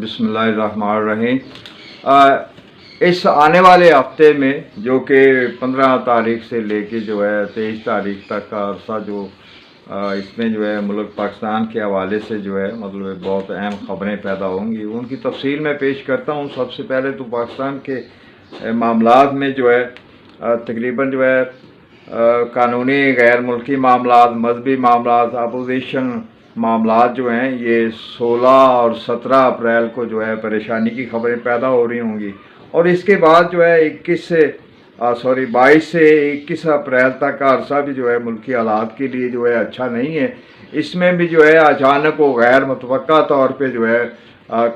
बिस्मिल्लाहिर्रहमानिर्रहीम। इस आने वाले हफ्ते में जो कि 15 तारीख से लेके जो है 23 तारीख तक का अरसा जो इसमें जो है मुल्क पाकिस्तान के हवाले से जो है मतलब बहुत अहम ख़बरें पैदा होंगी, उनकी तफसील मैं पेश करता हूँ। सबसे पहले तो पाकिस्तान के मामलात में जो है तकरीबन जो है कानूनी गैर मुल्की मामलात, मजहबी मामलात, अपोजिशन मामलात जो हैं ये 16 और 17 अप्रैल को जो है परेशानी की खबरें पैदा हो रही होंगी। और इसके बाद जो है 22 से 21 अप्रैल तक का अरसा भी जो है मुल्की हालात के लिए जो है अच्छा नहीं है। इसमें भी जो है अचानक व गैर मुतवक्का तौर पे जो है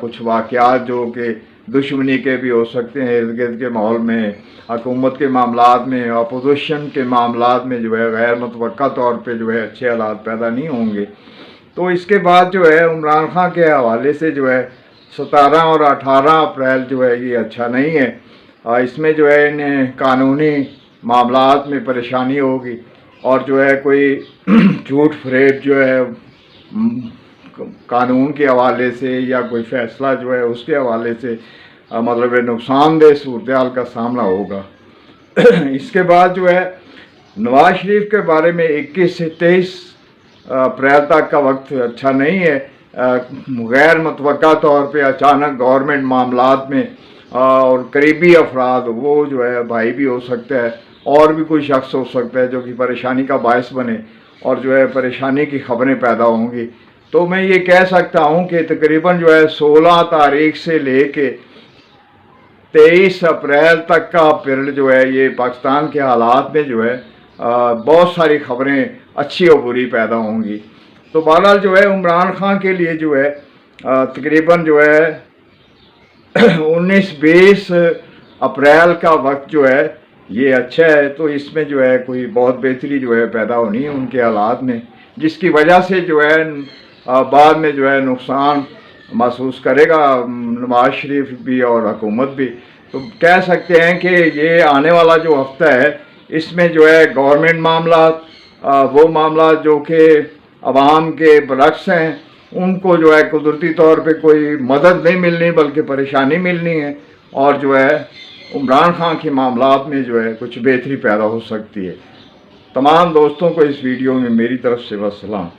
कुछ वाक़यात जो कि दुश्मनी के भी हो सकते हैं इर्द गिर्द के माहौल में, हुकूमत के मामलात में, अपोजिशन के मामलात में जो है गैर मुतवक्का तौर पे जो है अच्छे हालात पैदा नहीं होंगे। तो इसके बाद जो है इमरान खान के हवाले से जो है 17 और 18 अप्रैल जो है ये अच्छा नहीं है। इसमें जो है इन्हें कानूनी मामलात में परेशानी होगी और जो है कोई झूठ फरेब जो है कानून के हवाले से या कोई फ़ैसला जो है उसके हवाले से मतलब नुकसानदेह सूरत हाल का सामना होगा। इसके बाद जो है नवाज शरीफ के बारे में 21 से 23 अप्रैल तक का वक्त अच्छा नहीं है। गैर मुतवक्का तौर पे अचानक गवर्नमेंट मामलात में और करीबी अफराद, वो जो है भाई भी हो सकता है और भी कोई शख्स हो सकता है जो कि परेशानी का बायस बने और जो है परेशानी की खबरें पैदा होंगी। तो मैं ये कह सकता हूँ कि तकरीबन जो है 16 तारीख से लेके 23 अप्रैल तक का पीरियड जो है ये पाकिस्तान के हालात में जो है बहुत सारी खबरें अच्छी और बुरी पैदा होंगी। तो बहरहाल जो है इमरान खान के लिए जो है तकरीबन जो है 19-20 अप्रैल का वक्त जो है ये अच्छा है। तो इसमें जो है कोई बहुत बेहतरी जो है पैदा होनी है उनके हालात में, जिसकी वजह से जो है बाद में जो है नुकसान महसूस करेगा नवाज शरीफ भी और हुकूमत भी। तो कह सकते हैं कि ये आने वाला जो हफ्ता है इसमें जो है गवर्नमेंट मामलात, वो मामला जो कि अवाम के बरक्स हैं, उनको जो है कुदरती तौर पे कोई मदद नहीं मिलनी बल्कि परेशानी मिलनी है और जो है इमरान खान के मामलात में जो है कुछ बेहतरी पैदा हो सकती है। तमाम दोस्तों को इस वीडियो में मेरी तरफ से बस सलाम।